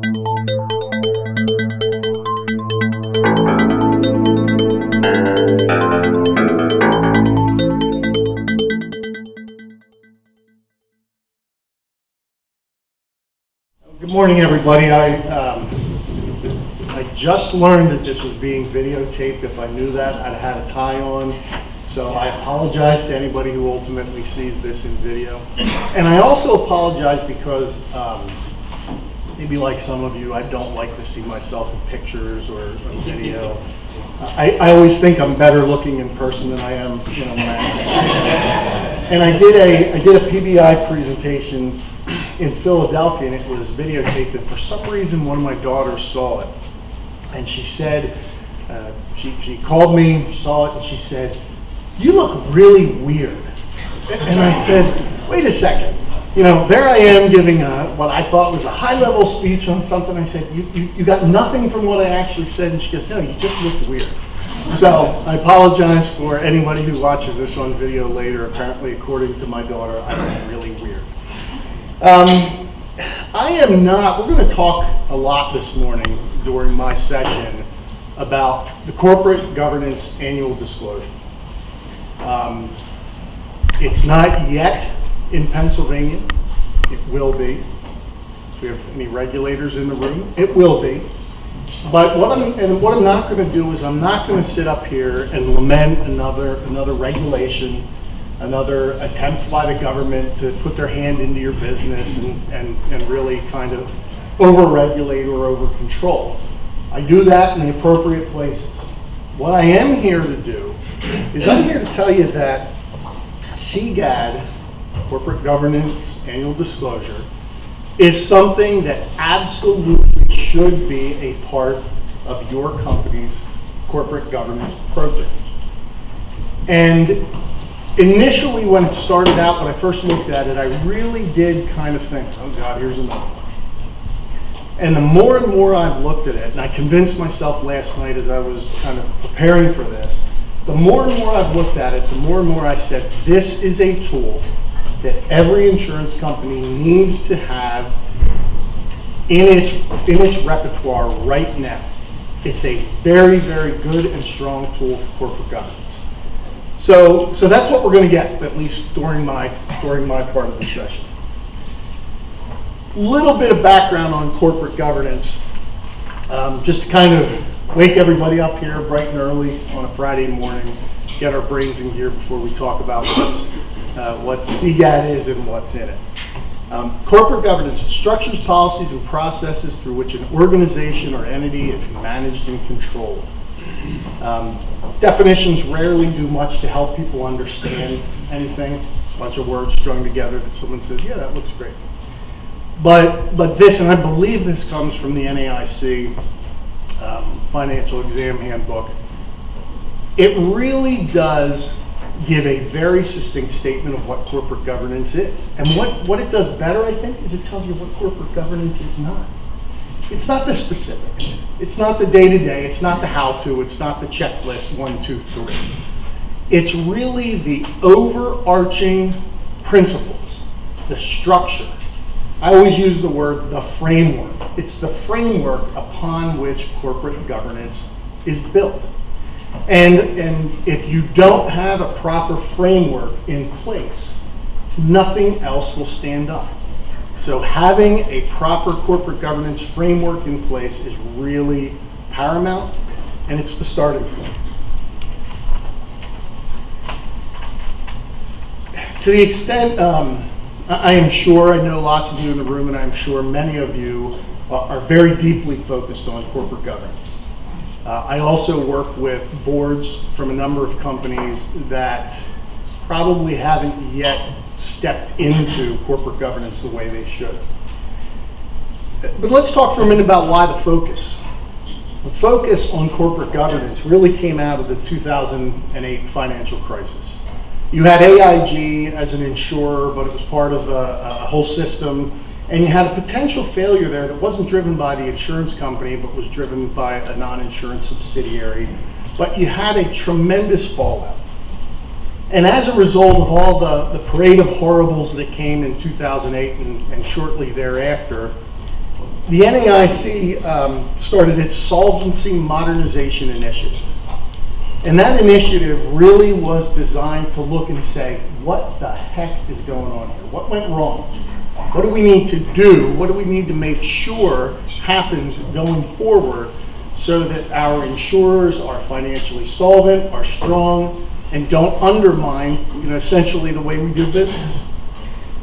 Good morning, everybody. I just learned that this was being videotaped. If I knew that, I'd had a tie on. So I apologize to anybody who ultimately sees this in video. And I also apologize because maybe like some of you, I don't like to see myself in pictures or video. I always think I'm better looking in person than I am, when I actually see it. And I did a PBI presentation in Philadelphia, and it was videotaped, and for some reason one of my daughters saw it, and she said, she called me, saw it, and she said, "You look really weird." And I said, wait a second, there I am giving what I thought was a high-level speech on something. I said, you got nothing from what I actually said? And she goes, "No, you just look weird." So I apologize for anybody who watches this on video later. Apparently, according to my daughter, I look really weird. We're going to talk a lot this morning during my session about the corporate governance annual disclosure. It's not yet in Pennsylvania. It will be. If we have any regulators in the room, it will be. But what I'm not going to do is I'm not going to sit up here and lament another regulation, another attempt by the government to put their hand into your business and really kind of over-regulate or over-control. I do that in the appropriate places. What I am here to do is I'm here to tell you that CGAD, Corporate Governance Annual Disclosure, is something that absolutely should be a part of your company's corporate governance program. And initially, when it started out, when I first looked at it, I really did kind of think, oh God, here's another one. And the more and more I've looked at it, and I convinced myself last night as I was kind of preparing for this, the more and more I've looked at it, the more and more I said, this is a tool that every insurance company needs to have in its repertoire right now. It's a very, very good and strong tool for corporate governance. So that's what we're going to get, at least during my part of the session. Little bit of background on corporate governance, just to kind of wake everybody up here bright and early on a Friday morning, get our brains in gear before we talk about what CGAD is and what's in it. Corporate governance structures, policies, and processes through which an organization or entity is managed and controlled. Definitions rarely do much to help people understand anything. A bunch of words strung together that someone says, yeah, that looks great. But this, and I believe this comes from the NAIC Financial Exam Handbook, it really does give a very succinct statement of what corporate governance is. And what it does better, I think, is it tells you what corporate governance is not. It's not the specifics. It's not the day-to-day. It's not the how-to. It's not the checklist, 1, 2, 3. It's really the overarching principles, the structure. I always use the word the framework. It's the framework upon which corporate governance is built. And if you don't have a proper framework in place, nothing else will stand up. So having a proper corporate governance framework in place is really paramount, and it's the starting point. To the extent, I am sure, I know lots of you in the room, and I'm sure many of you are very deeply focused on corporate governance. I also work with boards from a number of companies that probably haven't yet stepped into corporate governance the way they should. But let's talk for a minute about why the focus. The focus on corporate governance really came out of the 2008 financial crisis. You had AIG as an insurer, but it was part of a whole system. And you had a potential failure there that wasn't driven by the insurance company, but was driven by a non-insurance subsidiary. But you had a tremendous fallout. And as a result of all the parade of horribles that came in 2008 and shortly thereafter, the NAIC started its Solvency Modernization Initiative. And that initiative really was designed to look and say, what the heck is going on here? What went wrong? What do we need to do? What do we need to make sure happens going forward so that our insurers are financially solvent, are strong, and don't undermine, essentially the way we do business?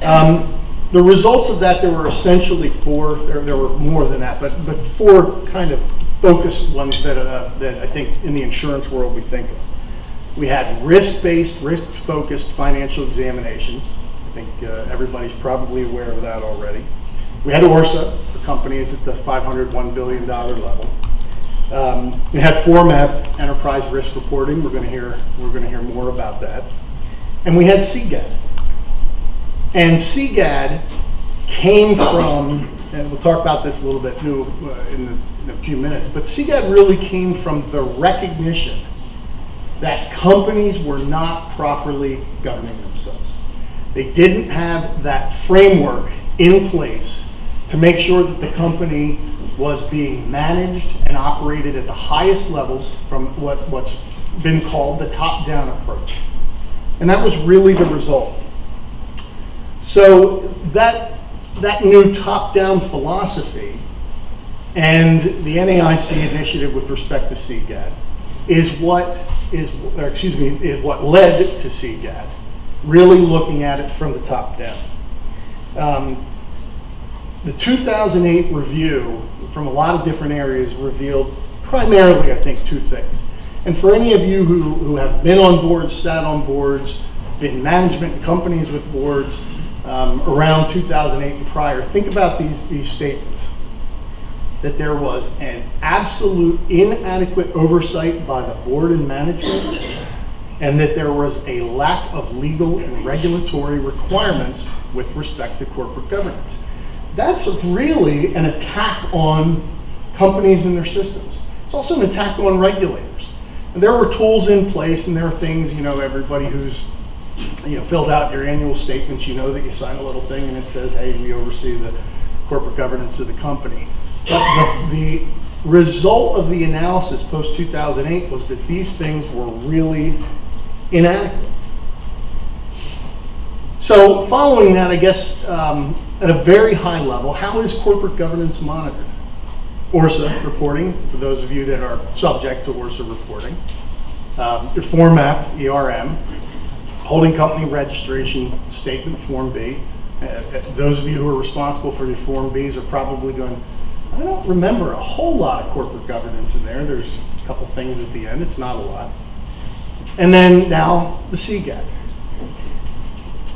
The results of that, there were essentially four, there were more than that, but four kind of focused ones that I think in the insurance world we think of. We had risk-based, risk-focused financial examinations. I think everybody's probably aware of that already. We had ORSA for companies at the $501 billion level. We had Form F, enterprise risk reporting. We're going to hear more about that. And we had CGAD. And CGAD came from, and we'll talk about this a little bit in a few minutes, but CGAD really came from the recognition that companies were not properly governing themselves. They didn't have that framework in place to make sure that the company was being managed and operated at the highest levels from what's been called the top-down approach. And that was really the result. So that new top-down philosophy and the NAIC initiative with respect to CGAD is what led to CGAD, really looking at it from the top down. The 2008 review from a lot of different areas revealed primarily, I think, two things. And for any of you who have been on boards, sat on boards, been management companies with boards around 2008 and prior, think about these statements. That there was an absolute inadequate oversight by the board and management, and that there was a lack of legal and regulatory requirements with respect to corporate governance. That's really an attack on companies and their systems. It's also an attack on regulators. And there were tools in place, and there are things, everybody who's filled out your annual statements, that you sign a little thing and it says, hey, we oversee the corporate governance of the company. But the result of the analysis post-2008 was that these things were really inadequate. So following that, I guess, at a very high level, how is corporate governance monitored? ORSA reporting, for those of you that are subject to ORSA reporting. Your Form F, ERM, holding company registration statement, Form B. Those of you who are responsible for your Form Bs are probably going, I don't remember a whole lot of corporate governance in there. There's a couple things at the end. It's not a lot. And then now the CGAD.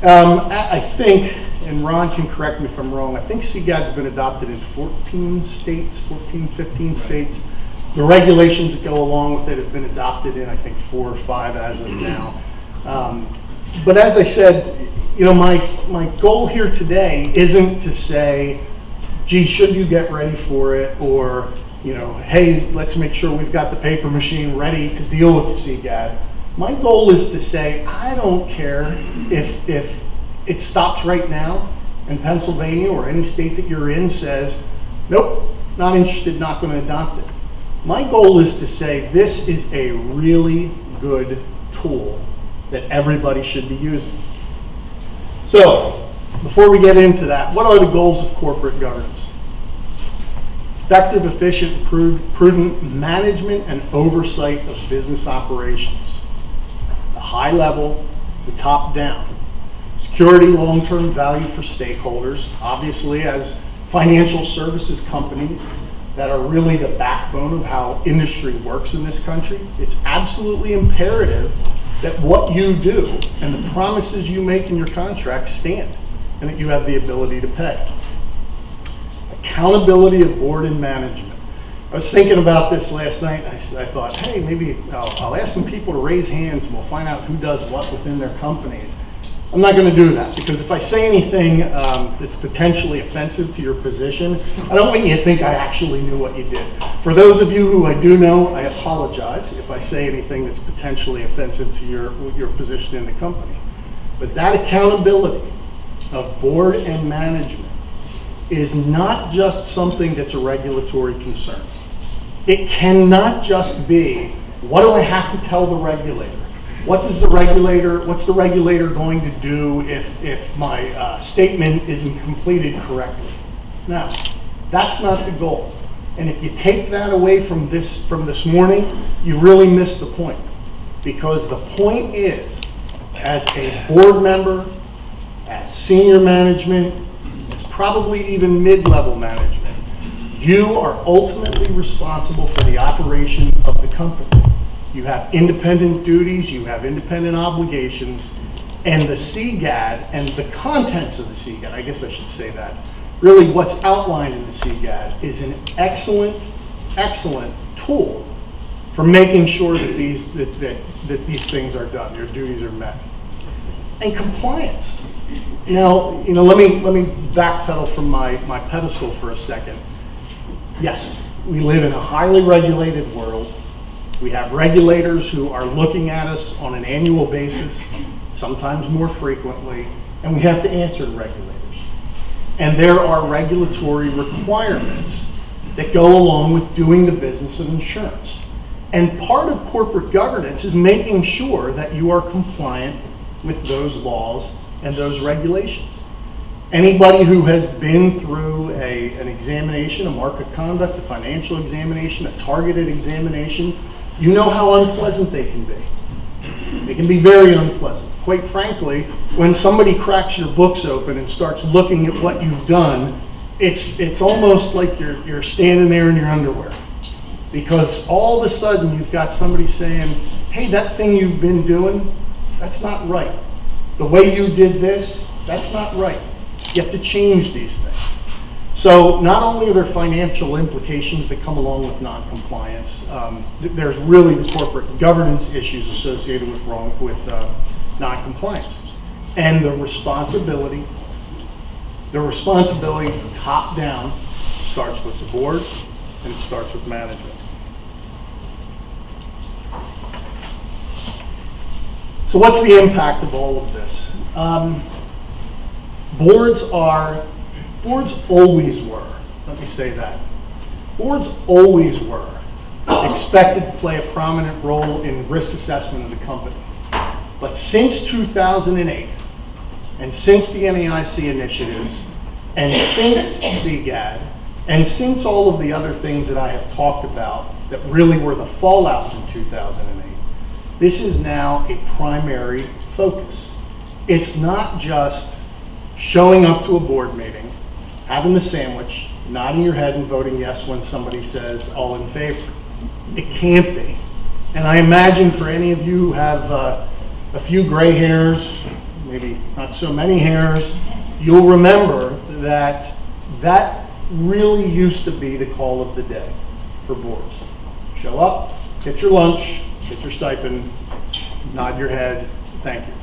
I think, and Ron can correct me if I'm wrong, I think CGAD's been adopted in 15 states. The regulations that go along with it have been adopted in, I think, 4 or 5 as of now. But as I said, my goal here today isn't to say, gee, should you get ready for it? Or, hey, let's make sure we've got the paper machine ready to deal with the CGAD. My goal is to say, I don't care if it stops right now and Pennsylvania or any state that you're in says, nope, not interested, not going to adopt it. My goal is to say this is a really good tool that everybody should be using. So, before we get into that, what are the goals of corporate governance? Effective, efficient, prudent management and oversight of business operations. The high level, the top down. Security, long-term value for stakeholders. Obviously, as financial services companies that are really the backbone of how industry works in this country, it's absolutely imperative that what you do and the promises you make in your contracts stand, and that you have the ability to pay. Accountability of board and management. I was thinking about this last night. I thought, hey, maybe I'll ask some people to raise hands and we'll find out who does what within their companies. I'm not going to do that, because if I say anything that's potentially offensive to your position, I don't want you to think I actually knew what you did. For those of you who I do know, I apologize if I say anything that's potentially offensive to your position in the company. But that accountability of board and management is not just something that's a regulatory concern. It cannot just be, what do I have to tell the regulator? What's the regulator going to do if my statement isn't completed correctly? No, that's not the goal. And if you take that away from this morning, you really missed the point. Because the point is, as a board member, as senior management, as probably even mid-level management, you are ultimately responsible for the operation of the company. You have independent duties, you have independent obligations, and the CGAD and the contents of the CGAD, I guess I should say that, really what's outlined in the CGAD is an excellent, excellent tool for making sure that these things are done, your duties are met. And compliance. Now, let me backpedal from my pedestal for a second. Yes, we live in a highly regulated world. We have regulators who are looking at us on an annual basis, sometimes more frequently, and we have to answer to regulators. And there are regulatory requirements that go along with doing the business of insurance. And part of corporate governance is making sure that you are compliant with those laws and those regulations. Anybody who has been through an examination, a market conduct, a financial examination, a targeted examination, you know how unpleasant they can be. They can be very unpleasant. Quite frankly, when somebody cracks your books open and starts looking at what you've done, it's almost like you're standing there in your underwear. Because all of a sudden you've got somebody saying, hey, that thing you've been doing, that's not right. The way you did this, that's not right. You have to change these things. So not only are there financial implications that come along with non-compliance, there's really the corporate governance issues associated with non-compliance. And the responsibility top down starts with the board and it starts with management. So what's the impact of all of this? Boards always were, let me say that. Boards always were expected to play a prominent role in risk assessment of the company. But since 2008, and since the NAIC initiatives, and since CGAD, and since all of the other things that I have talked about that really were the fallout from 2008, this is now a primary focus. It's not just showing up to a board meeting, having the sandwich, nodding your head and voting yes when somebody says all in favor. It can't be. And I imagine for any of you who have a few gray hairs, maybe not so many hairs, you'll remember that really used to be the call of the day for boards. Show up, get your lunch, get your stipend, nod your head, thank you.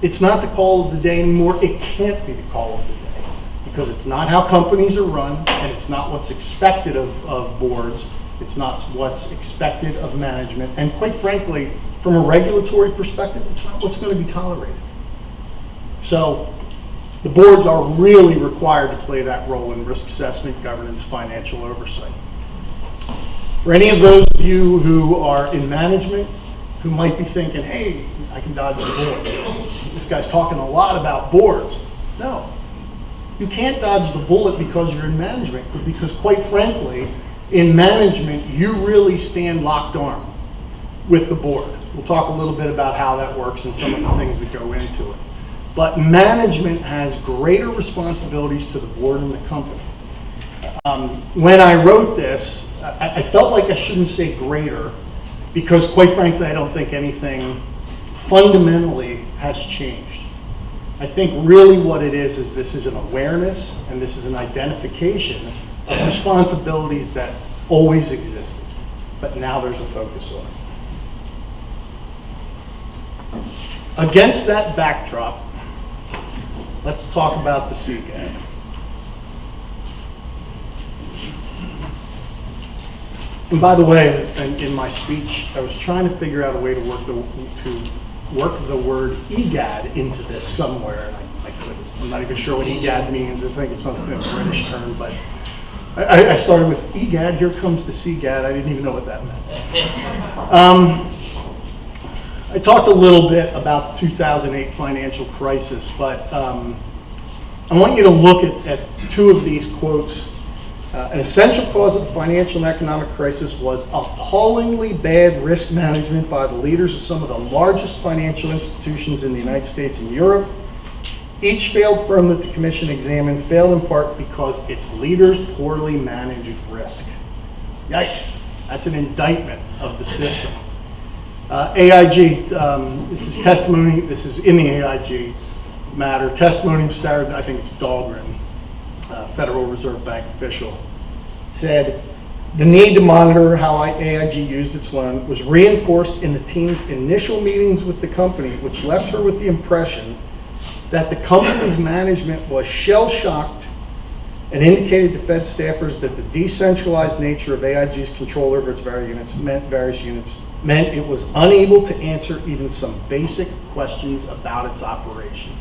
It's not the call of the day anymore. It can't be the call of the day because it's not how companies are run and it's not what's expected of boards. It's not what's expected of management. And quite frankly, from a regulatory perspective, it's not what's going to be tolerated. So the boards are really required to play that role in risk assessment, governance, financial oversight. For any of those of you who are in management, who might be thinking, hey, I can dodge the bullet. This guy's talking a lot about boards. No, you can't dodge the bullet because you're in management, but because quite frankly, in management, you really stand locked arm with the board. We'll talk a little bit about how that works and some of the things that go into it. But management has greater responsibilities to the board and the company. When I wrote this, I felt like I shouldn't say greater because quite frankly, I don't think anything fundamentally has changed. I think really what it is this is an awareness and this is an identification of responsibilities that always existed, but now there's a focus on it. Against that backdrop, let's talk about the CGAD. And by the way, in my speech, I was trying to figure out a way to work the word Egad into this somewhere, and I couldn't. I'm not even sure what Egad means. I think it's something, a British term, but I started with Egad, here comes the CGAD. I didn't even know what that meant. I talked a little bit about the 2008 financial crisis, but I want you to look at two of these quotes. An essential cause of the financial and economic crisis was appallingly bad risk management by the leaders of some of the largest financial institutions in the United States and Europe. Each failed firm that the commission examined failed in part because its leaders poorly managed risk. Yikes, that's an indictment of the system. AIG, this is testimony, this is in the AIG matter, testimony of Sarah, I think it's Dahlgren, Federal Reserve Bank official, said the need to monitor how AIG used its loan was reinforced in the team's initial meetings with the company, which left her with the impression that the company's management was shell-shocked and indicated to Fed staffers that the decentralized nature of AIG's control over its various units meant it was unable to answer even some basic questions about its operation.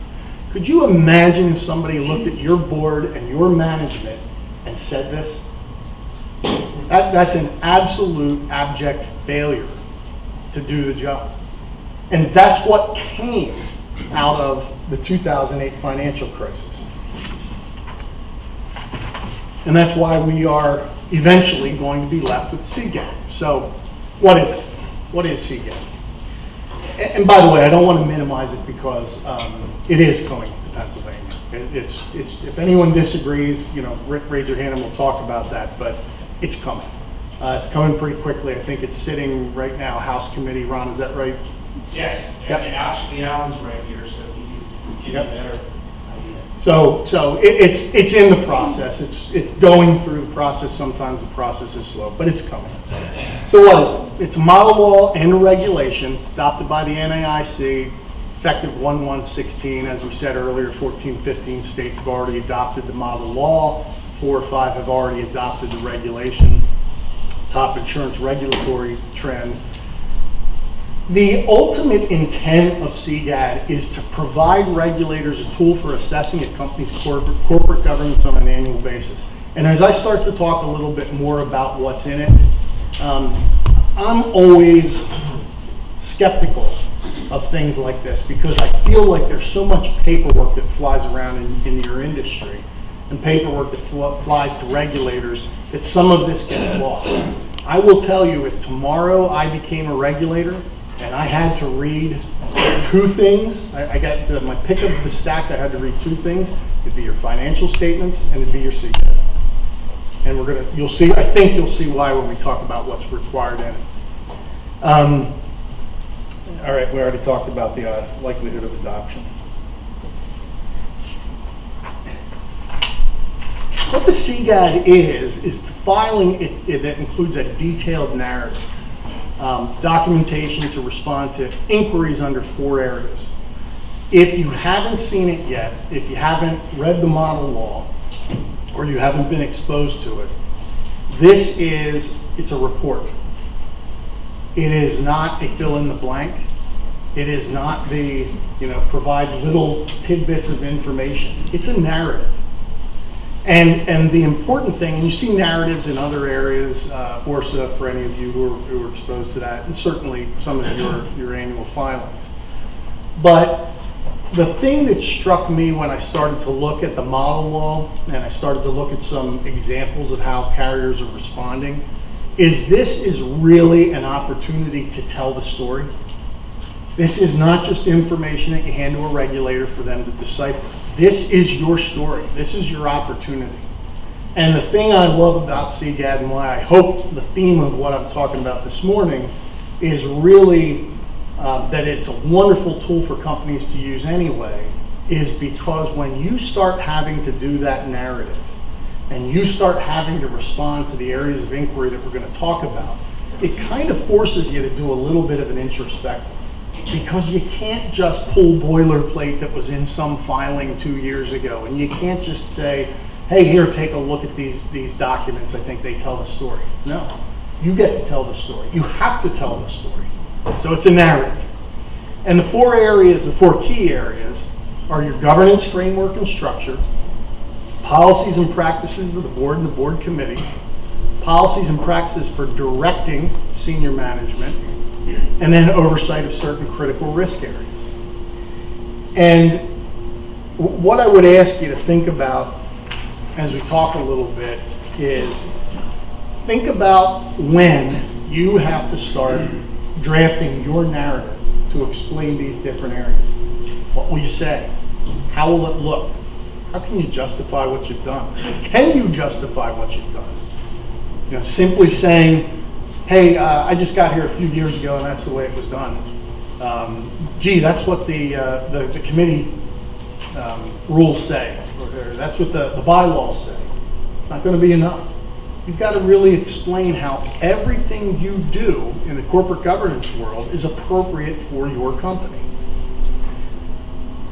Could you imagine if somebody looked at your board and your management and said this? That's an absolute abject failure to do the job. And that's what came out of the 2008 financial crisis. And that's why we are eventually going to be left with CGAD. So what is it? What is CGAD? And by the way, I don't want to minimize it because it is coming to Pennsylvania. It's if anyone disagrees, raise your hand and we'll talk about that, but it's coming. It's coming pretty quickly. I think it's sitting right now, House Committee. Ron, is that right? Yes, Yep. and actually Alan's right here, so he can give you a better idea. So it's in the process. It's going through the process. Sometimes the process is slow, but it's coming. So what is it? It's a model law and a regulation. It's adopted by the NAIC, effective 1/1/16. As we said earlier, 14, 15 states have already adopted the model law. 4 or 5 have already adopted the regulation. Top insurance regulatory trend. The ultimate intent of CGAD is to provide regulators a tool for assessing a company's corporate governance on an annual basis. And as I start to talk a little bit more about what's in it, I'm always skeptical of things like this because I feel like there's so much paperwork that flies around in your industry and paperwork that flies to regulators that some of this gets lost. I will tell you, if tomorrow I became a regulator and I had to read 2 things, I got my pick of the stack, I had to read 2 things. It'd be your financial statements and it'd be your CGAD. And you'll see, I think you'll see why when we talk about what's required in it. All right, we already talked about the likelihood of adoption. What the CGAD is filing that includes a detailed narrative, documentation to respond to inquiries under 4 areas. If you haven't seen it yet, if you haven't read the model law, or you haven't been exposed to it, it's a report. It is not a fill in the blank. It is not provide little tidbits of information. It's a narrative. And the important thing, and you see narratives in other areas, ORSA for any of you who are exposed to that, and certainly some of your annual filings. But the thing that struck me when I started to look at the model law and I started to look at some examples of how carriers are responding is this is really an opportunity to tell the story. This is not just information that you hand to a regulator for them to decipher. This is your story. This is your opportunity. And the thing I love about CGAD and why I hope the theme of what I'm talking about this morning is really that it's a wonderful tool for companies to use anyway, is because when you start having to do that narrative and you start having to respond to the areas of inquiry that we're going to talk about, it kind of forces you to do a little bit of an introspective. Because you can't just pull boilerplate that was in some filing 2 years ago, and you can't just say, hey, here, take a look at these documents, I think they tell the story. No, you get to tell the story. You have to tell the story. So it's a narrative. And the 4 key areas are your governance framework and structure, policies and practices of the board and the board committee, policies and practices for directing senior management, and then oversight of certain critical risk areas. And what I would ask you to think about as we talk a little bit is think about when you have to start drafting your narrative to explain these different areas. What will you say? How will it look? How can you justify what you've done? Can you justify what you've done? You know, simply saying, hey, I just got here a few years ago and that's the way it was done. Gee, that's what the committee rules say, or that's what the bylaws say. It's not going to be enough. You've got to really explain how everything you do in the corporate governance world is appropriate for your company.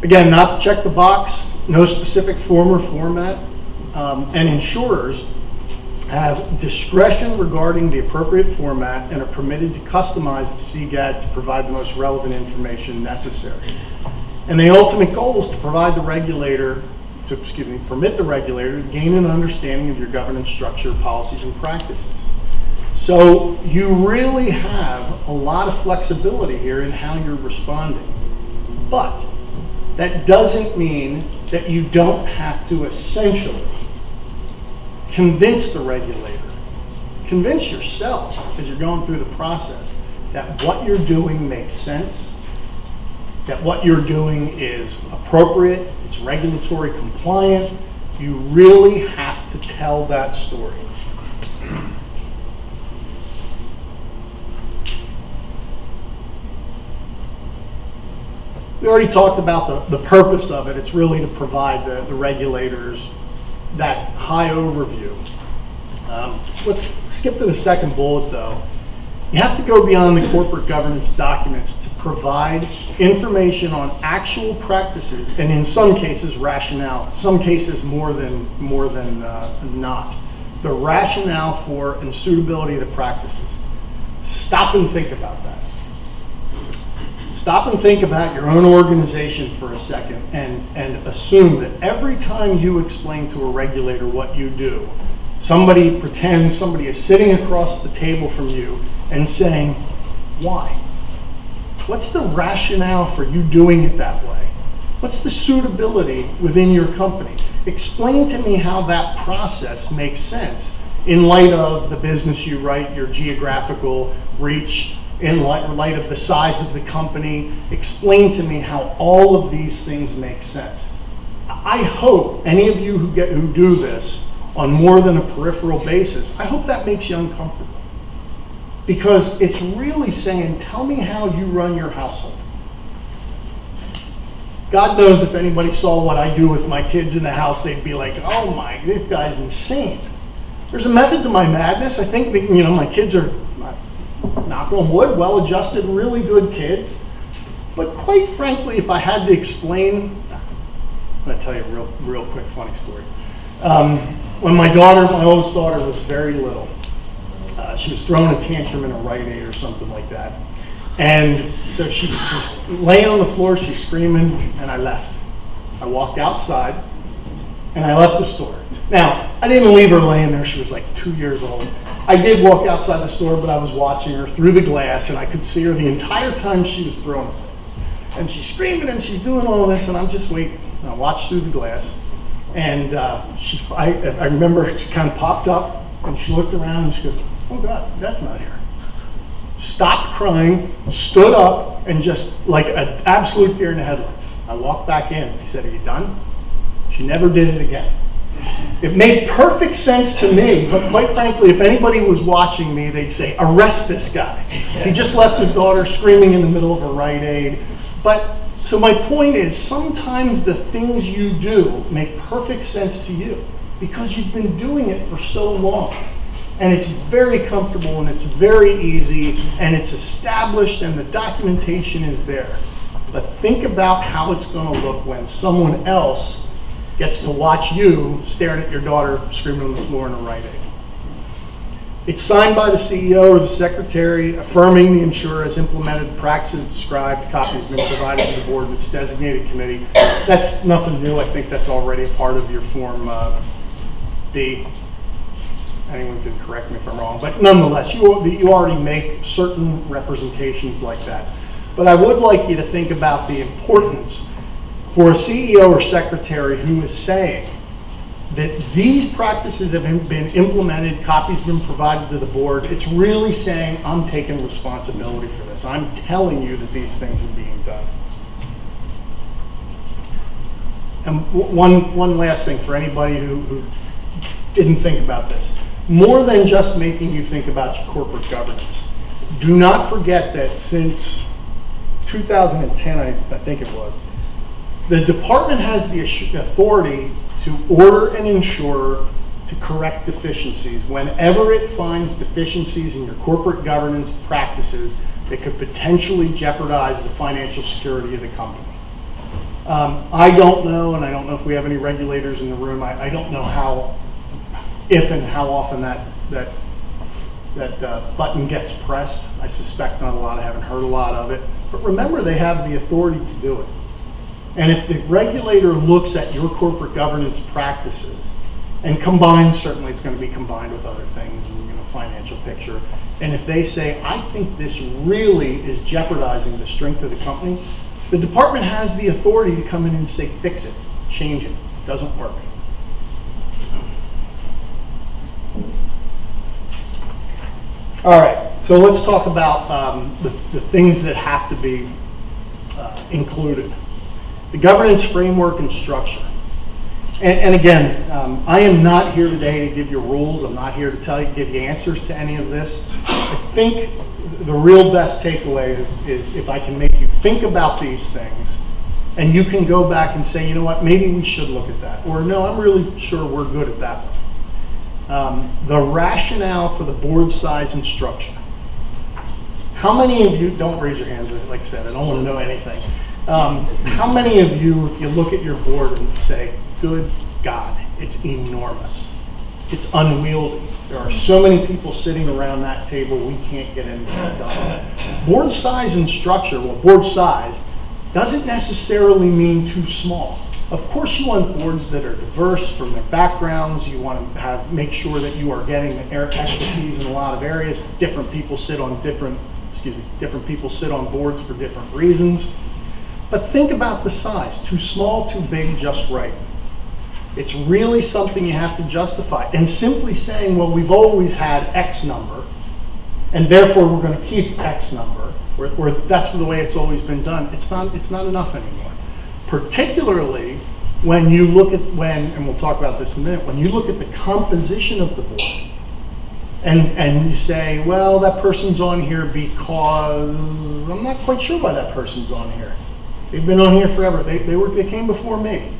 Again, not check the box, no specific form or format, and insurers have discretion regarding the appropriate format and are permitted to customize the CGAD to provide the most relevant information necessary. And the ultimate goal is to provide the regulator, permit the regulator to gain an understanding of your governance structure, policies, and practices. So you really have a lot of flexibility here in how you're responding. But that doesn't mean that you don't have to essentially convince the regulator, convince yourself as you're going through the process that what you're doing makes sense, that what you're doing is appropriate, it's regulatory compliant. You really have to tell that story. We already talked about the purpose of it. It's really to provide the regulators that high overview. Let's skip to the second bullet though. You have to go beyond the corporate governance documents to provide information on actual practices, and in some cases rationale, some cases more than not. The rationale for and suitability of the practices. Stop and think about that. Stop and think about your own organization for a second and assume that every time you explain to a regulator what you do, somebody pretends somebody is sitting across the table from you and saying, why? What's the rationale for you doing it that way? What's the suitability within your company? Explain to me how that process makes sense in light of the business you write, your geographical reach, in light of the size of the company. Explain to me how all of these things make sense. I hope any of you who do this on more than a peripheral basis, I hope that makes you uncomfortable. Because it's really saying, tell me how you run your household. God knows if anybody saw what I do with my kids in the house, they'd be like, oh my, this guy's insane. There's a method to my madness. I think that, my kids are, knock on wood, well-adjusted, really good kids. But quite frankly, if I had to explain, I'm going to tell you a real quick funny story. When my oldest daughter was very little, she was throwing a tantrum in a Rite Aid or something like that. And so she was just laying on the floor, she's screaming, and I left. I walked outside, and I left the store. Now, I didn't leave her laying there, she was like 2 years old. I did walk outside the store, but I was watching her through the glass, and I could see her the entire time she was throwing a fit. And she's screaming, and she's doing all this, and I'm just waiting. And I watched through the glass, and I remember she kind of popped up, and she looked around, and she goes, oh God, Dad's not here. Stopped crying, stood up, and just like an absolute deer in the headlights. I walked back in. I said, are you done? She never did it again. It made perfect sense to me, but quite frankly, if anybody was watching me, they'd say, arrest this guy. He just left his daughter screaming in the middle of a Rite Aid. But, so my point is, sometimes the things you do make perfect sense to you because you've been doing it for so long. And it's very comfortable, and it's very easy, and it's established, and the documentation is there. But think about how it's going to look when someone else gets to watch you staring at your daughter screaming on the floor in a Rite Aid. It's signed by the CEO or the secretary, affirming the insurer has implemented the practices described. Copies have been provided to the board and its designated committee. That's nothing new. I think that's already a part of your Form B. Anyone can correct me if I'm wrong, but nonetheless, you already make certain representations like that. But I would like you to think about the importance for a CEO or secretary who is saying that these practices have been implemented, copies been provided to the board. It's really saying, I'm taking responsibility for this. I'm telling you that these things are being done. And one last thing for anybody who didn't think about this. More than just making you think about your corporate governance, do not forget that since 2010, I think it was, the department has the authority to order an insurer to correct deficiencies whenever it finds deficiencies in your corporate governance practices that could potentially jeopardize the financial security of the company. I don't know, and I don't know if we have any regulators in the room, I don't know how, if and how often that button gets pressed. I suspect not a lot. I haven't heard a lot of it. But remember, they have the authority to do it. And if the regulator looks at your corporate governance practices and combines, certainly it's going to be combined with other things, and financial picture, and if they say, I think this really is jeopardizing the strength of the company, the department has the authority to come in and say, fix it, change it. It doesn't work. All right, so let's talk about the things that have to be included. The governance framework and structure. And again, I am not here today to give you rules. I'm not here to give you answers to any of this. I think the real best takeaway is if I can make you think about these things, and you can go back and say, you know what, maybe we should look at that. Or no, I'm really sure we're good at that one. The rationale for the board size and structure. How many of you, don't raise your hands, like I said, I don't want to know anything. How many of you, if you look at your board and say, good God, it's enormous. It's unwieldy. There are so many people sitting around that table, we can't get anything done. Board size and structure, well, board size doesn't necessarily mean too small. Of course, you want boards that are diverse from their backgrounds. You want to make sure that you are getting expertise in a lot of areas. Different people sit on different people sit on boards for different reasons. But think about the size. Too small, too big, just right. It's really something you have to justify. And simply saying, well, we've always had X number, and therefore we're going to keep X number, or that's the way it's always been done, it's not enough anymore. Particularly when you look at and we'll talk about this in a minute, when you look at the composition of the board, and you say, well, that person's on here because I'm not quite sure why that person's on here. They've been on here forever. They came before me.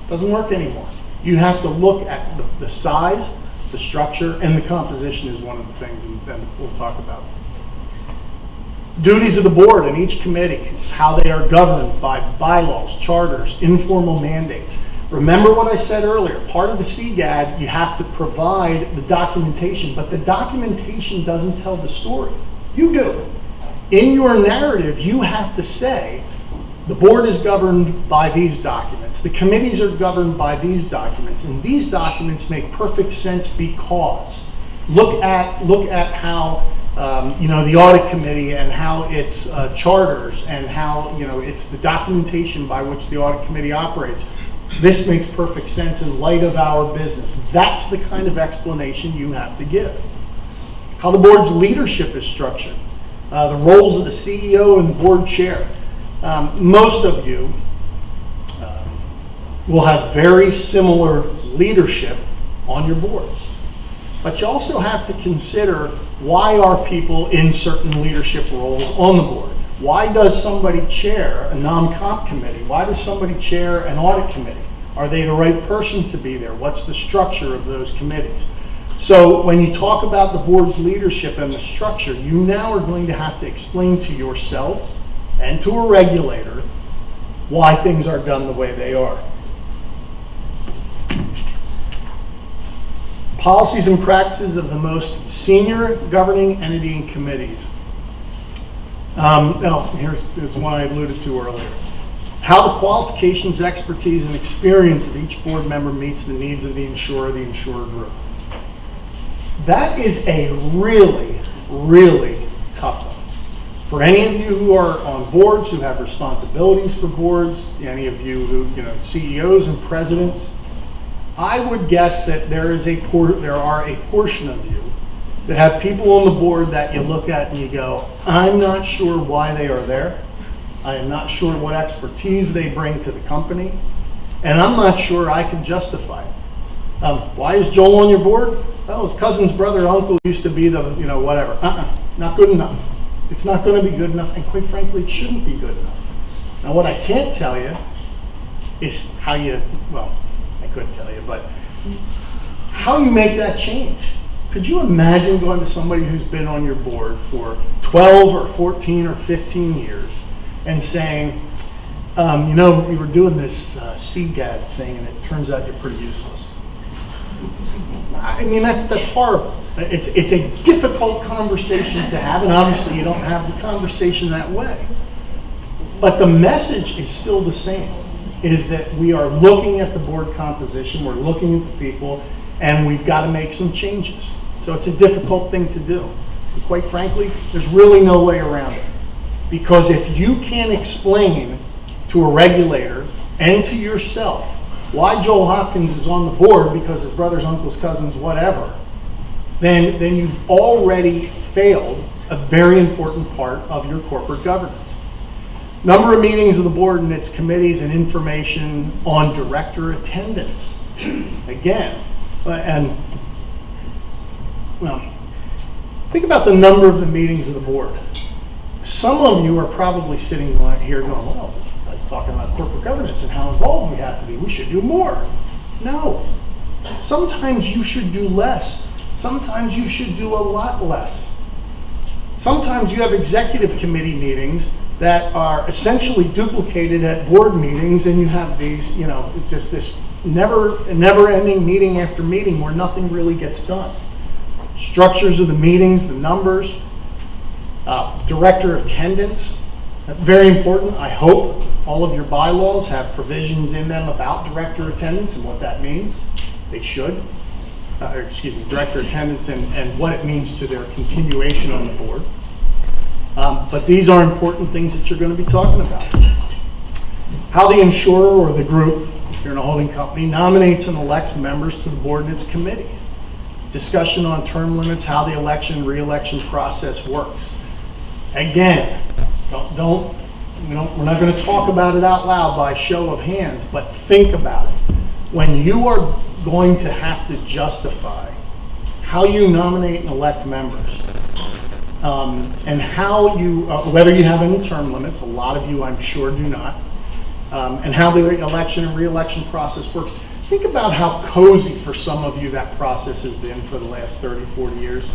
Doesn't work anymore. You have to look at the size, the structure, and the composition is one of the things that we'll talk about. Duties of the board and each committee, how they are governed by bylaws, charters, informal mandates. Remember what I said earlier, part of the CGAD, you have to provide the documentation, but the documentation doesn't tell the story. You do. In your narrative, you have to say, the board is governed by these documents. The committees are governed by these documents, and these documents make perfect sense because look at how the audit committee and how its charters and how it's the documentation by which the audit committee operates. This makes perfect sense in light of our business. That's the kind of explanation you have to give. How the board's leadership is structured, the roles of the CEO and the board chair. Most of you will have very similar leadership on your boards. But you also have to consider, why are people in certain leadership roles on the board? Why does somebody chair a non-comp committee? Why does somebody chair an audit committee? Are they the right person to be there? What's the structure of those committees? So when you talk about the board's leadership and the structure, you now are going to have to explain to yourself and to a regulator why things are done the way they are. Policies and practices of the most senior governing entity and committees. Here's one I alluded to earlier. How the qualifications, expertise, and experience of each board member meets the needs of the insurer group. That is a really, really tough one. For any of you who are on boards, who have responsibilities for boards, any of you who, CEOs and presidents, I would guess that there are a portion of you that have people on the board that you look at and you go, I'm not sure why they are there. I am not sure what expertise they bring to the company, and I'm not sure I can justify it. Why is Joel on your board? Well, his cousin's brother or uncle used to be the, whatever. Not good enough. It's not going to be good enough, and quite frankly, it shouldn't be good enough. Now, what I can't tell you is how you, well, I could tell you, but how you make that change. Could you imagine going to somebody who's been on your board for 12 or 14 or 15 years and saying, we were doing this CGAD thing and it turns out you're pretty useless? I mean, that's horrible. It's a difficult conversation to have, and obviously you don't have the conversation that way. But the message is still the same, is that we are looking at the board composition, we're looking at the people, and we've got to make some changes. So it's a difficult thing to do. And quite frankly, there's really no way around it. Because if you can't explain to a regulator and to yourself why Joel Hopkins is on the board, because his brothers, uncles, cousins, whatever, then you've already failed a very important part of your corporate governance. Number of meetings of the board and its committees and information on director attendance. Again, think about the number of the meetings of the board. Some of you are probably sitting here going, well, I was talking about corporate governance and how involved we have to be. We should do more. No. Sometimes you should do less. Sometimes you should do a lot less. Sometimes you have executive committee meetings that are essentially duplicated at board meetings, and you have these, just this never-ending meeting after meeting where nothing really gets done. Structures of the meetings, the numbers, director attendance, very important. I hope all of your bylaws have provisions in them about director attendance and what that means. They should. Director attendance and what it means to their continuation on the board. But these are important things that you're going to be talking about. How the insurer or the group, if you're in a holding company, nominates and elects members to the board and its committee. Discussion on term limits, how the election, re-election process works. Again, we're not going to talk about it out loud by show of hands, but think about it. When you are going to have to justify how you nominate and elect members, and how you, whether you have any term limits, a lot of you I'm sure do not, and how the election and re-election process works. Think about how cozy for some of you that process has been for the last 30, 40 years.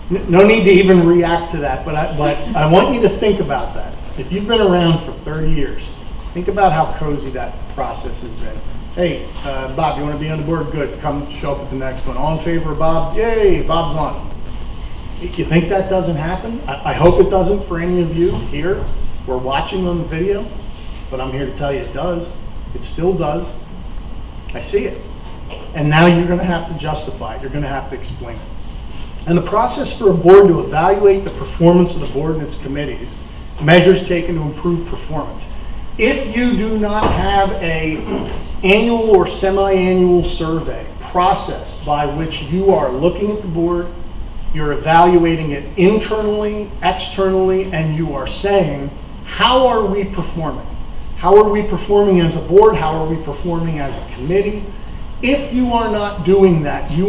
No need to even react to that, but I want you to think about that. If you've been around for 30 years, think about how cozy that process has been. Hey, Bob, you want to be on the board? Good. Come show up at the next one. All in favor of Bob? Yay, Bob's on. You think that doesn't happen? I hope it doesn't for any of you here. We're watching on the video, but I'm here to tell you it does. It still does. I see it. And now you're going to have to justify it. You're going to have to explain it. And the process for a board to evaluate the performance of the board and its committees, measures taken to improve performance. If you do not have an annual or semi-annual survey process by which you are looking at the board, you're evaluating it internally, externally, and you are saying, how are we performing? How are we performing as a board? How are we performing as a committee? If you are not doing that, you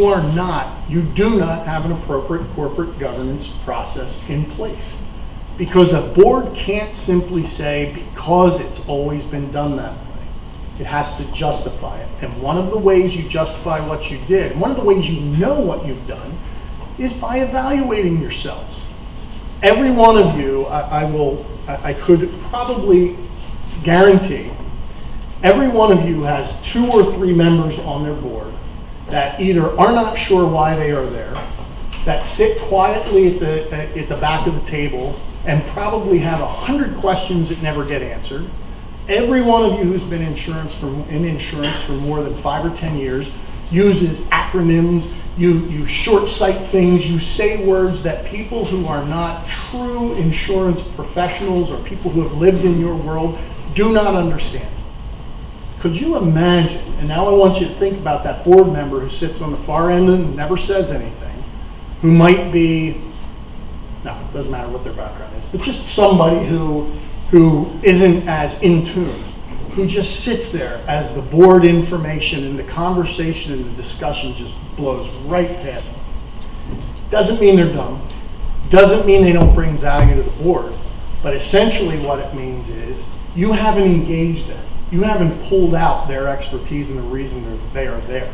do not have an appropriate corporate governance process in place. Because a board can't simply say, because it's always been done that way. It has to justify it. And one of the ways you justify what you did, one of the ways you know what you've done, is by evaluating yourselves. Every one of you, I could probably guarantee Every one of you has 2 or 3 members on their board that either are not sure why they are there, that sit quietly at the back of the table and probably have 100 questions that never get answered. Every one of you who's been in insurance for more than 5 or 10 years uses acronyms, you short sight things, you say words that people who are not true insurance professionals or people who have lived in your world do not understand. Could you imagine, and now I want you to think about that board member who sits on the far end and never says anything, who might be, no, it doesn't matter what their background is, but just somebody who isn't as in tune, who just sits there as the board information and the conversation and the discussion just blows right past them. Doesn't mean they're dumb, doesn't mean they don't bring value to the board, but essentially what it means is you haven't engaged them. You haven't pulled out their expertise and the reason they are there.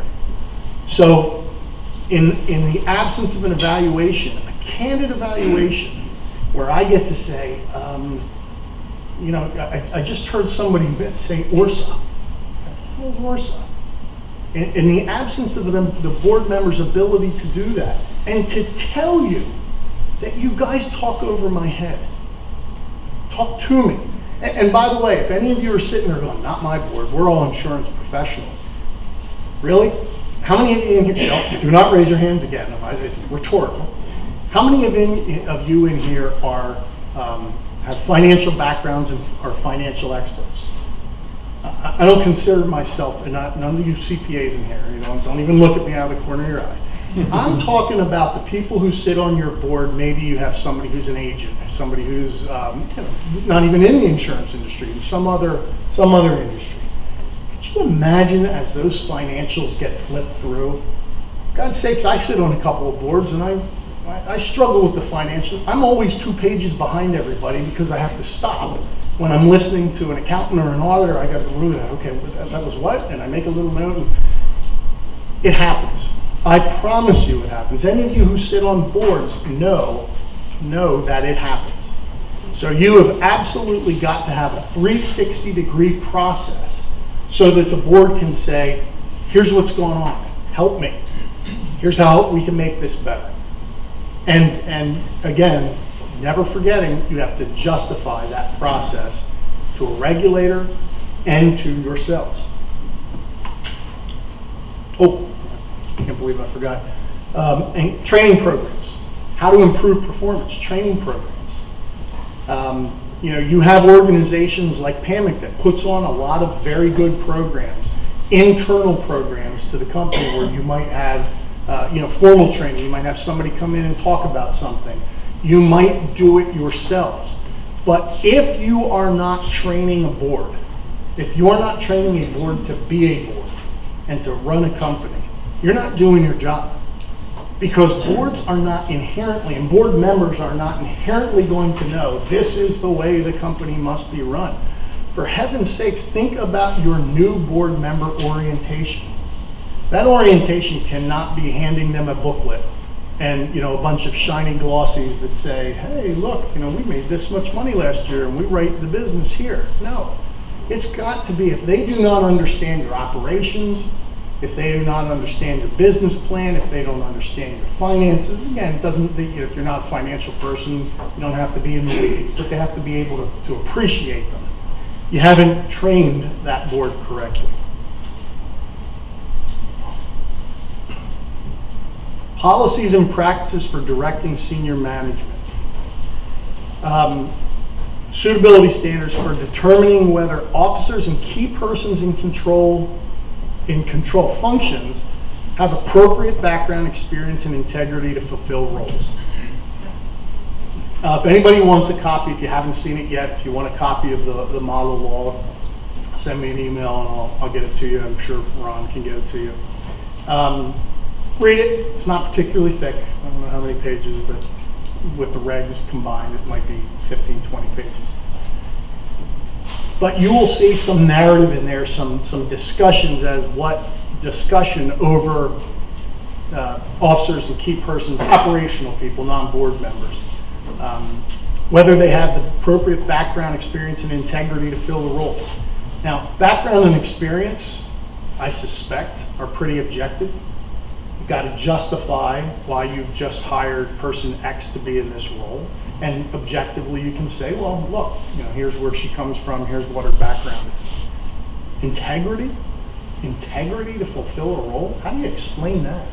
So in the absence of an evaluation, a candid evaluation, where I get to say, I just heard somebody say ORSA. What was ORSA? In the absence of them, the board member's ability to do that, and to tell you that you guys talk over my head. Talk to me. And by the way, if any of you are sitting there going, not my board, we're all insurance professionals. Really? How many of you in here, no, do not raise your hands again, it's rhetorical. How many of you in here are have financial backgrounds and are financial experts? I don't consider myself, and none of you CPAs in here, don't even look at me out of the corner of your eye. I'm talking about the people who sit on your board. Maybe you have somebody who's an agent, somebody who's not even in the insurance industry, in some other industry. Could you imagine as those financials get flipped through? God's sakes, I sit on a couple of boards and I struggle with the financials. I'm always 2 pages behind everybody because I have to stop. When I'm listening to an accountant or an auditor, I got to go, okay, that was what? And I make a little note. And it happens. I promise you it happens. Any of you who sit on boards know that it happens. So you have absolutely got to have a 360-degree process so that the board can say, here's what's going on, help me. Here's how we can make this better. And again, never forgetting, you have to justify that process to a regulator and to yourselves. Oh, I can't believe I forgot. And training programs. How to improve performance, training programs. You have organizations like PAMIC that puts on a lot of very good programs, internal programs to the company where you might have formal training. You might have somebody come in and talk about something. You might do it yourselves. But if you are not training a board, if you are not training a board to be a board and to run a company, you're not doing your job. Because boards are not inherently, and board members are not inherently going to know this is the way the company must be run. For heaven's sakes, think about your new board member orientation. That orientation cannot be handing them a booklet and a bunch of shiny glossies that say, hey, look, we made this much money last year and we write the business here. No, it's got to be, if they do not understand your operations, if they do not understand your business plan, if they don't understand your finances, again, it doesn't, if you're not a financial person, you don't have to be in the weeds, but they have to be able to appreciate them. You haven't trained that board correctly. Policies and practices for directing senior management. Suitability standards for determining whether officers and key persons in control functions have appropriate background, experience, and integrity to fulfill roles. If anybody wants a copy, if you haven't seen it yet, if you want a copy of the model law, send me an email and I'll get it to you. I'm sure Ron can get it to you. Read it. It's not particularly thick. I don't know how many pages, but with the regs combined, it might be 15, 20 pages. But you will see some narrative in there, some discussions as what discussion over officers and key persons, operational people, non-board members, whether they have the appropriate background, experience, and integrity to fill the role. Now, background and experience, I suspect, are pretty objective. You've got to justify why you've just hired person X to be in this role. And objectively, you can say, well, look, here's where she comes from, here's what her background is. Integrity to fulfill a role, how do you explain that?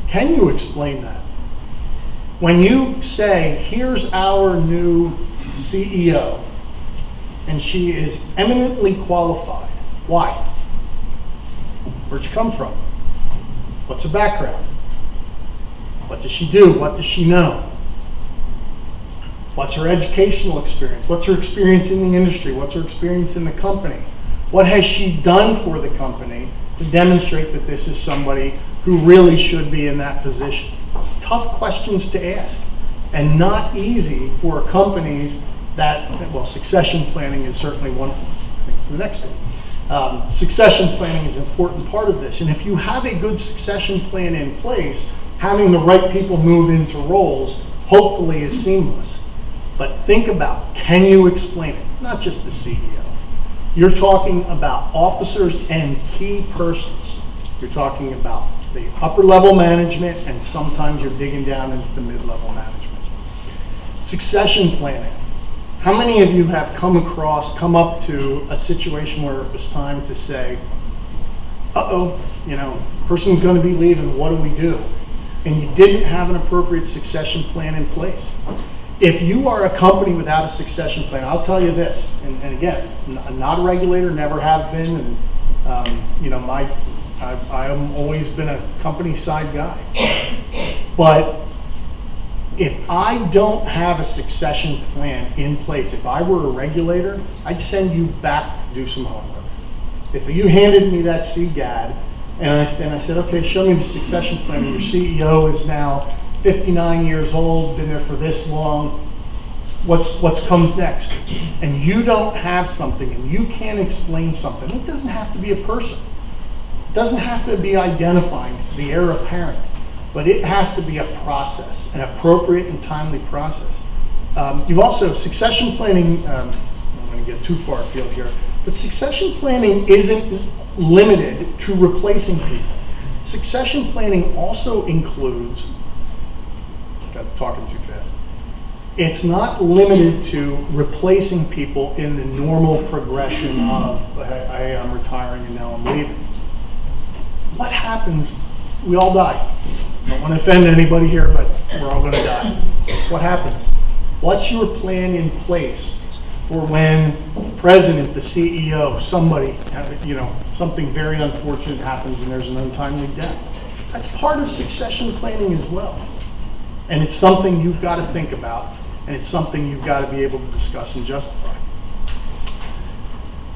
Can you explain that? When you say, here's our new CEO, and she is eminently qualified, why? Where'd she come from? What's her background? What does she do? What does she know? What's her educational experience? What's her experience in the industry? What's her experience in the company? What has she done for the company to demonstrate that this is somebody who really should be in that position? Tough questions to ask, and not easy for companies succession planning is certainly one. I think it's the next one. Succession planning is an important part of this, and if you have a good succession plan in place, having the right people move into roles hopefully is seamless. But think about, can you explain it? Not just the CEO. You're talking about officers and key persons. You're talking about the upper level management, and sometimes you're digging down into the mid-level management. Succession planning. How many of you have come up to a situation where it was time to say, person's going to be leaving, what do we do? And you didn't have an appropriate succession plan in place. If you are a company without a succession plan, I'll tell you this, and again, I'm not a regulator, never have been, and I've always been a company side guy. But if I don't have a succession plan in place, if I were a regulator, I'd send you back to do some homework. If you handed me that CGAD and I said, okay, show me the succession plan, your CEO is now 59 years old, been there for this long, what's comes next? And you don't have something and you can't explain something. It doesn't have to be a person. It doesn't have to be identifying to the heir apparent, but it has to be a process, an appropriate and timely process. You've also, succession planning, I'm going to get too far afield here, but succession planning isn't limited to replacing people. Succession planning also includes, got talking too fast. It's not limited to replacing people in the normal progression of, hey, I'm retiring and now I'm leaving. What happens? We all die. I don't want to offend anybody here, but we're all going to die. What happens? What's your plan in place for when the president, the CEO, somebody, something very unfortunate happens and there's an untimely death? That's part of succession planning as well. And it's something you've got to think about, and it's something you've got to be able to discuss and justify.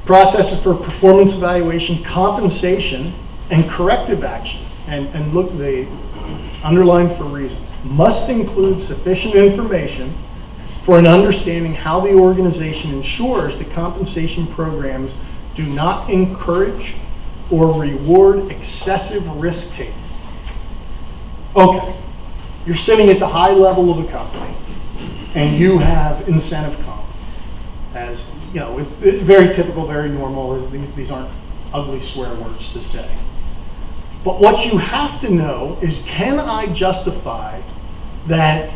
Processes for performance evaluation, compensation, and corrective action. And look, it's underlined for a reason. Must include sufficient information for an understanding how the organization ensures that compensation programs do not encourage or reward excessive risk-taking. Okay. You're sitting at the high level of a company and you have incentive comp. As it's very typical, very normal. These aren't ugly swear words to say. But what you have to know is, can I justify that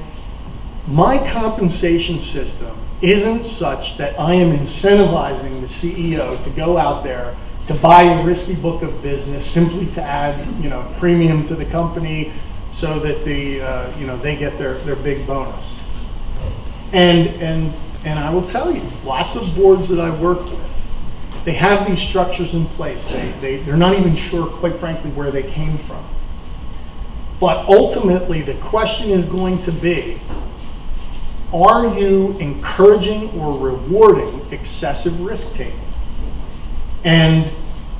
my compensation system isn't such that I am incentivizing the CEO to go out there to buy a risky book of business simply to add premium to the company, so that they get their big bonus. And I will tell you, lots of boards that I work with, they have these structures in place. They're not even sure, quite frankly, where they came from. But ultimately, the question is going to be, are you encouraging or rewarding excessive risk-taking? And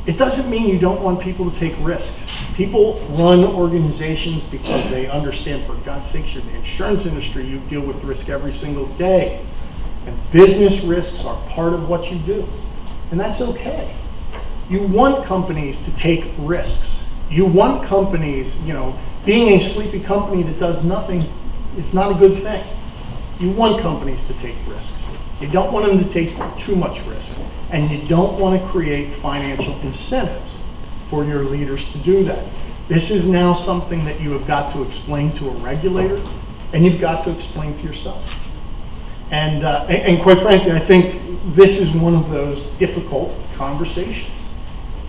it doesn't mean you don't want people to take risk. People run organizations because they understand, for God's sake, you're in the insurance industry, you deal with risk every single day. And business risks are part of what you do. And that's okay. You want companies to take risks. You want companies, being a sleepy company that does nothing is not a good thing. You want companies to take risks. You don't want them to take too much risk, and you don't want to create financial incentives for your leaders to do that. This is now something that you have got to explain to a regulator, and you've got to explain to yourself. And quite frankly, I think this is one of those difficult conversations.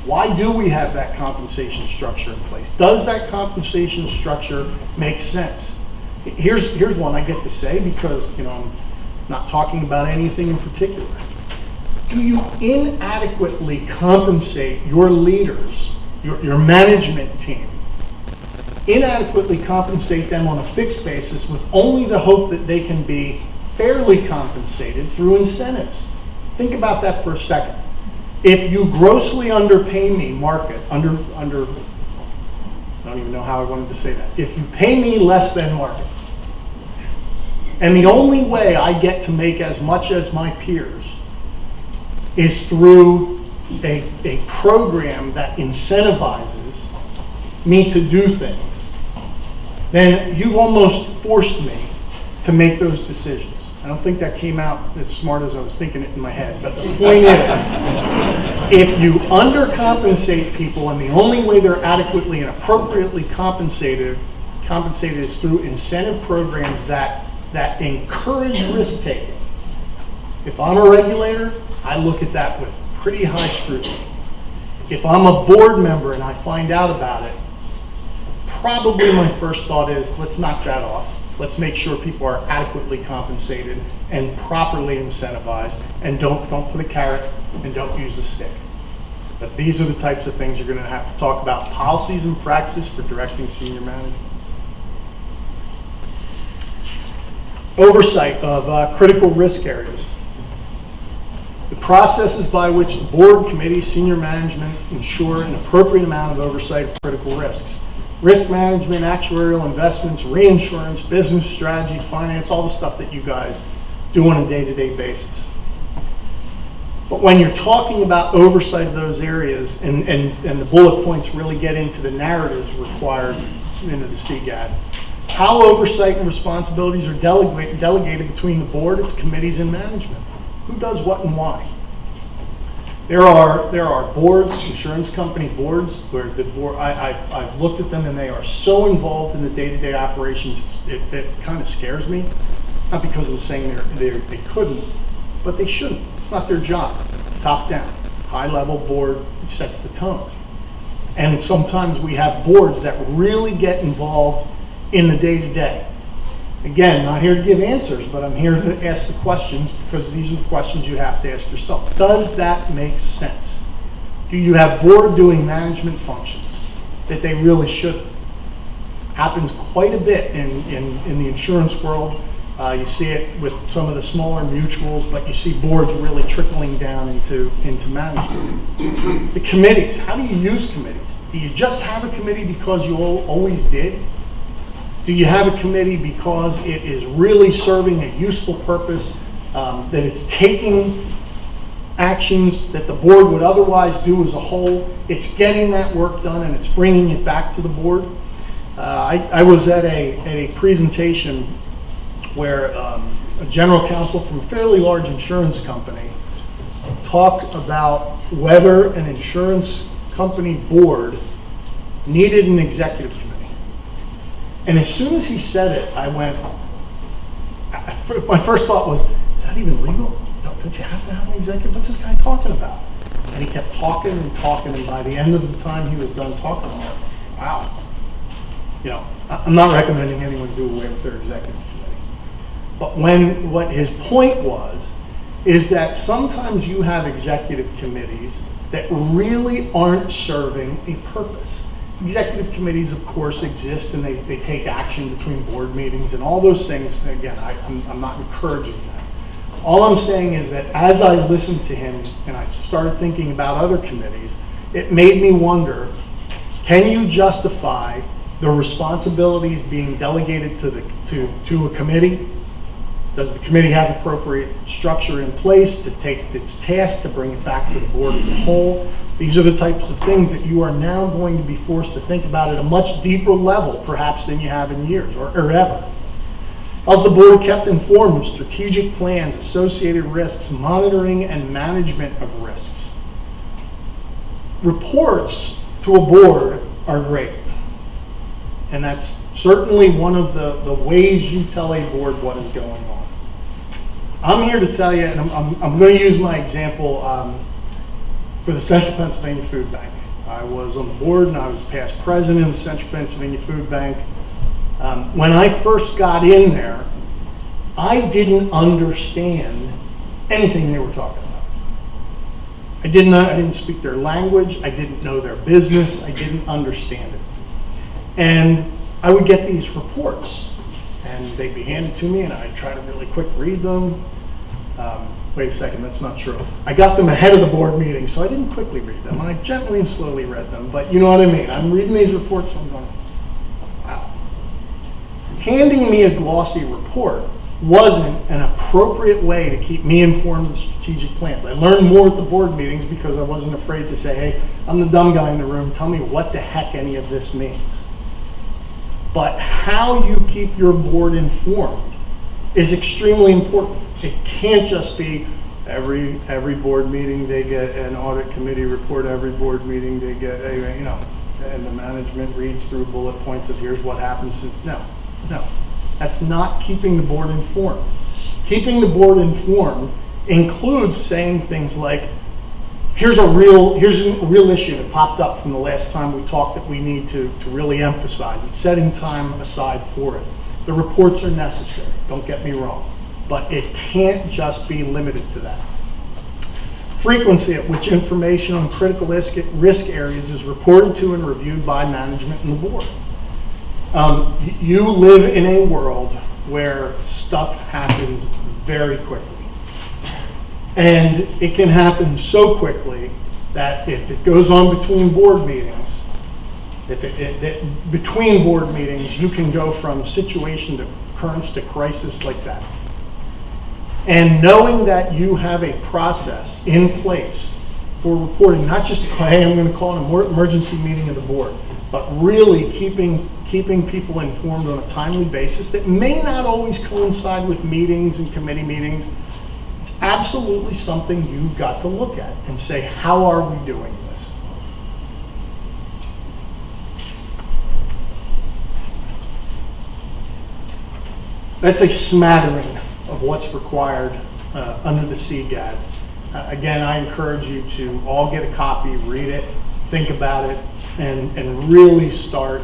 Why do we have that compensation structure in place? Does that compensation structure make sense? Here's one I get to say because, I'm not talking about anything in particular. Do you inadequately compensate your leaders, your management team, inadequately compensate them on a fixed basis with only the hope that they can be fairly compensated through incentives? Think about that for a second. If you grossly underpay me, I don't even know how I wanted to say that. If you pay me less than market, and the only way I get to make as much as my peers is through a program that incentivizes me to do things, then you've almost forced me to make those decisions. I don't think that came out as smart as I was thinking it in my head, but the point is, if you undercompensate people and the only way they're adequately and appropriately compensated is through incentive programs that encourage risk-taking. If I'm a regulator, I look at that with pretty high scrutiny. If I'm a board member and I find out about it, probably my first thought is, let's knock that off. Let's make sure people are adequately compensated and properly incentivized, and don't put a carrot and don't use a stick. But these are the types of things you're going to have to talk about, policies and practices for directing senior management. Oversight of critical risk areas. The processes by which the board, committee, senior management ensure an appropriate amount of oversight of critical risks. Risk management, actuarial investments, reinsurance, business strategy, finance, all the stuff that you guys do on a day-to-day basis. But when you're talking about oversight of those areas, and the bullet points really get into the narratives required into the CGAD, how oversight and responsibilities are delegated between the board, its committees, and management. Who does what and why? There are boards, insurance company boards, where the board, I've looked at them and they are so involved in the day-to-day operations, it kind of scares me. Not because I'm saying they couldn't, but they shouldn't. It's not their job. Top down, high-level board sets the tone. And sometimes we have boards that really get involved in the day-to-day. Again, not here to give answers, but I'm here to ask the questions because these are the questions you have to ask yourself. Does that make sense? Do you have board doing management functions that they really shouldn't? Happens quite a bit in the insurance world. You see it with some of the smaller mutuals, but you see boards really trickling down into management. The committees, how do you use committees? Do you just have a committee because you always did? Do you have a committee because it is really serving a useful purpose, that it's taking actions that the board would otherwise do as a whole, it's getting that work done and it's bringing it back to the board? I was at a presentation where a general counsel from a fairly large insurance company talked about whether an insurance company board needed an executive committee. And as soon as he said it, I went, my first thought was, is that even legal? Don't you have to have an executive? What's this guy talking about? And he kept talking and talking, and by the end of the time he was done talking, I'm like, wow. I'm not recommending anyone do away with their executive committee. But what his point was, is that sometimes you have executive committees that really aren't serving a purpose. Executive committees, of course, exist and they take action between board meetings and all those things. Again, I'm not encouraging that. All I'm saying is that as I listened to him and I started thinking about other committees, it made me wonder, can you justify the responsibilities being delegated to a committee? Does the committee have appropriate structure in place to take its task to bring it back to the board as a whole? These are the types of things that you are now going to be forced to think about at a much deeper level, perhaps, than you have in years or ever. How's the board kept informed of strategic plans, associated risks, monitoring and management of risks? Reports to a board are great. And that's certainly one of the ways you tell a board what is going on. I'm here to tell you, and I'm going to use my example for the Central Pennsylvania Food Bank. I was on the board and I was past president of the Central Pennsylvania Food Bank. When I first got in there, I didn't understand anything they were talking about. I didn't speak their language. I didn't know their business. I didn't understand it. And I would get these reports, and they'd be handed to me, and I'd try to really quick read them. Wait a second, that's not true. I got them ahead of the board meeting, so I didn't quickly read them. I gently and slowly read them, but you know what I mean. I'm reading these reports, and I'm going, wow. Handing me a glossy report wasn't an appropriate way to keep me informed of strategic plans. I learned more at the board meetings because I wasn't afraid to say, hey, I'm the dumb guy in the room, tell me what the heck any of this means. But how you keep your board informed is extremely important. It can't just be every board meeting they get an audit committee report, every board meeting they get and the management reads through bullet points of here's what happened since. No. That's not keeping the board informed. Keeping the board informed includes saying things like, here's a real issue that popped up from the last time we talked that we need to really emphasize. It's setting time aside for it. The reports are necessary, don't get me wrong, but it can't just be limited to that. Frequency at which information on critical risk areas is reported to and reviewed by management and the board. You live in a world where stuff happens very quickly. And it can happen so quickly that if it goes on between board meetings, between board meetings, you can go from situation to occurrence to crisis like that. And knowing that you have a process in place for reporting, not just, hey, I'm going to call an emergency meeting of the board, but really keeping people informed on a timely basis that may not always coincide with meetings and committee meetings. It's absolutely something you've got to look at and say, how are we doing this? That's a smattering of what's required under the CGAD. Again, I encourage you to all get a copy, read it, think about it, and really start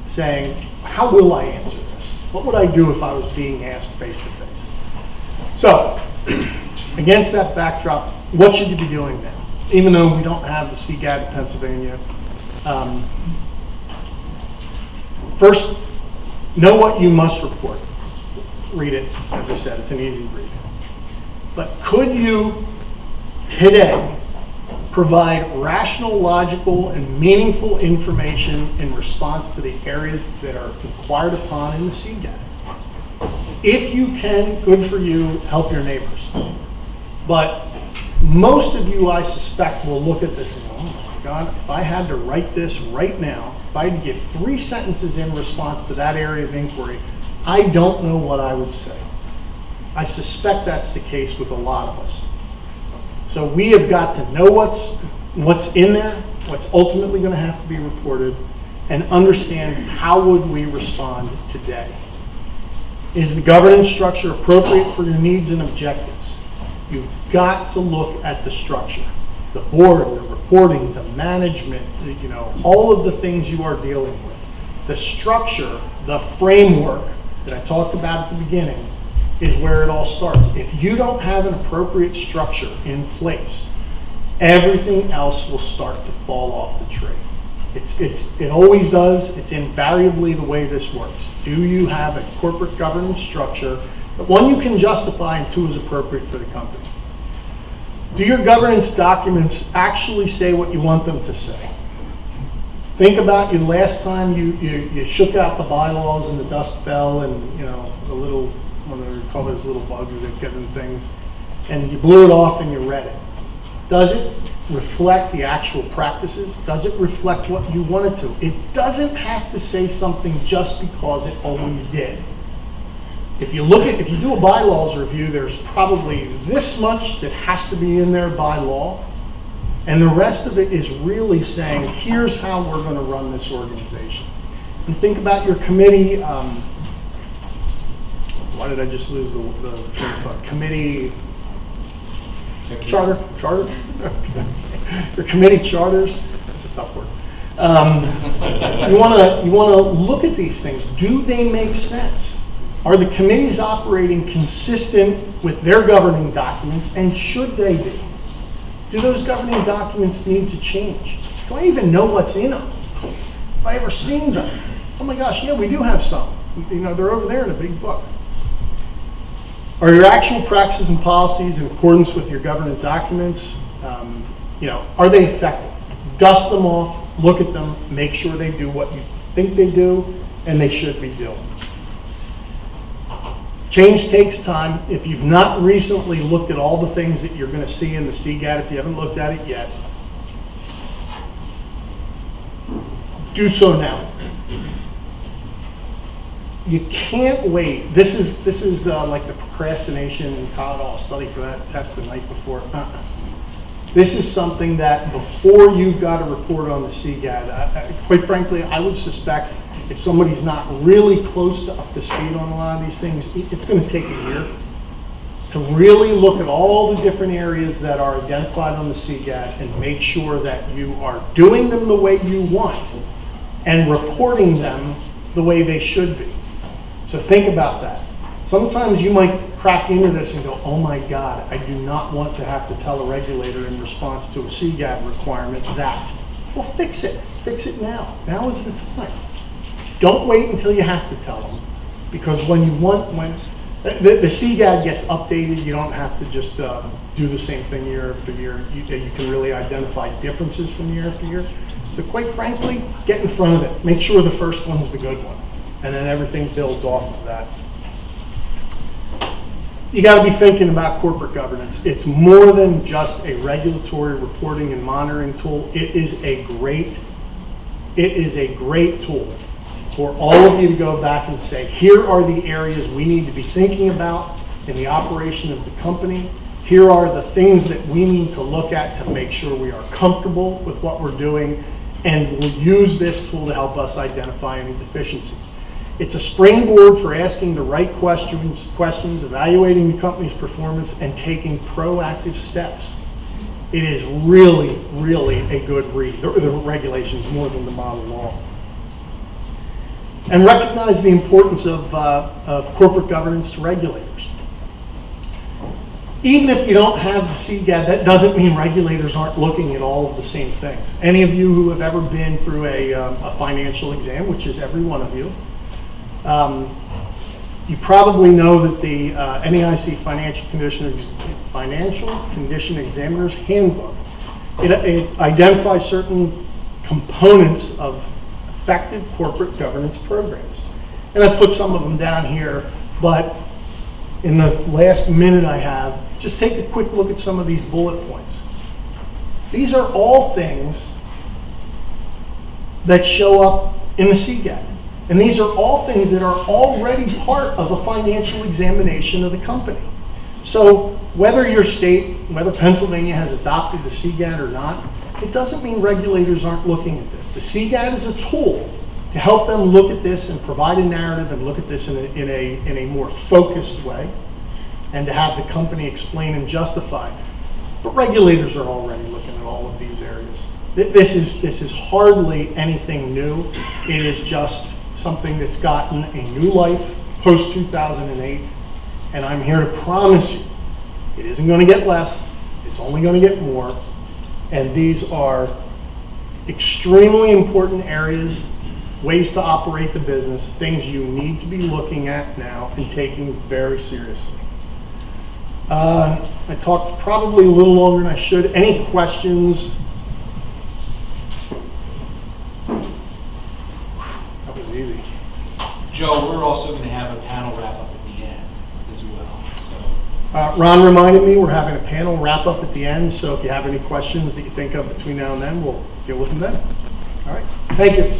saying, how will I answer this? What would I do if I was being asked face to face? So, against that backdrop, what should you be doing now? Even though we don't have the CGAD in Pennsylvania. First, know what you must report. Read it, as I said, it's an easy read. But could you today provide rational, logical, and meaningful information in response to the areas that are inquired upon in the CGAD? If you can, good for you, help your neighbors. But most of you, I suspect, will look at this and go, oh my God, if I had to write this right now, if I had to give 3 sentences in response to that area of inquiry, I don't know what I would say. I suspect that's the case with a lot of us. So we have got to know what's in there, what's ultimately going to have to be reported, and understand how would we respond today. Is the governance structure appropriate for your needs and objectives? You've got to look at the structure, the board, the reporting, the management, all of the things you are dealing with. The structure, the framework that I talked about at the beginning is where it all starts. If you don't have an appropriate structure in place, everything else will start to fall off the tree. It always does. It's invariably the way this works. Do you have a corporate governance structure, but one you can justify and 2 is appropriate for the company? Do your governance documents actually say what you want them to say? Think about the last time you shook out the bylaws and the dust fell and the little, what do they call those little bugs that get in things, and you blew it off and you read it. Does it reflect the actual practices? Does it reflect what you want it to? It doesn't have to say something just because it always did. If you do a bylaws review, there's probably this much that has to be in there by law, and the rest of it is really saying, here's how we're going to run this organization. And think about your committee. Why did I just lose the train of thought? Committee charter. Your committee charters. That's a tough word. You want to look at these things. Do they make sense? Are the committees operating consistent with their governing documents, and should they be? Do those governing documents need to change? Do I even know what's in them? Have I ever seen them? Oh my gosh, yeah, we do have some. You know, they're over there in a big book. Are your actual practices and policies in accordance with your governing documents? Are they effective? Dust them off, look at them, make sure they do what you think they do and they should be doing. Change takes time. If you've not recently looked at all the things that you're going to see in the CGAD, if you haven't looked at it yet, do so now. You can't wait. This is like the procrastination in college. I'll study for that test the night before. This is something that before you've got a report on the CGAD, quite frankly, I would suspect if somebody's not really close to up to speed on a lot of these things, it's going to take a year to really look at all the different areas that are identified on the CGAD and make sure that you are doing them the way you want and reporting them the way they should be. So think about that. Sometimes you might crack into this and go, oh my God, I do not want to have to tell a regulator in response to a CGAD requirement that. Well, fix it. Fix it now. Now is the time. Don't wait until you have to tell them, because when the CGAD gets updated, you don't have to just do the same thing year after year. You can really identify differences from year after year. So quite frankly, get in front of it. Make sure the first one's the good one, and then everything builds off of that. You got to be thinking about corporate governance. It's more than just a regulatory reporting and monitoring tool. It is a great tool for all of you to go back and say, here are the areas we need to be thinking about in the operation of the company. Here are the things that we need to look at to make sure we are comfortable with what we're doing, and we'll use this tool to help us identify any deficiencies. It's a springboard for asking the right questions, evaluating the company's performance, and taking proactive steps. It is really, really a good read. The regulations more than the model law. And recognize the importance of corporate governance to regulators. Even if you don't have the CGAD, that doesn't mean regulators aren't looking at all of the same things. Any of you who have ever been through a financial exam, which is every one of you, you probably know that the NAIC Financial Condition Examiner's Handbook, it identifies certain components of effective corporate governance programs. And I put some of them down here, but in the last minute I have, just take a quick look at some of these bullet points. These are all things that show up in the CGAD. And these are all things that are already part of a financial examination of the company. So whether your state, whether Pennsylvania has adopted the CGAD or not, it doesn't mean regulators aren't looking at this. The CGAD is a tool to help them look at this and provide a narrative and look at this in a more focused way, and to have the company explain and justify. But regulators are already looking at all of these areas. This is hardly anything new. It is just something that's gotten a new life post 2008, and I'm here to promise you it isn't going to get less, it's only going to get more. And these are extremely important areas, ways to operate the business, things you need to be looking at now and taking very seriously. I talked probably a little longer than I should. Any questions? That was easy. Joe, we're also going to have a panel wrap up at the end as well. So. Ron reminded me we're having a panel wrap up at the end, so if you have any questions that you think of between now and then, we'll deal with them then. All right, thank you.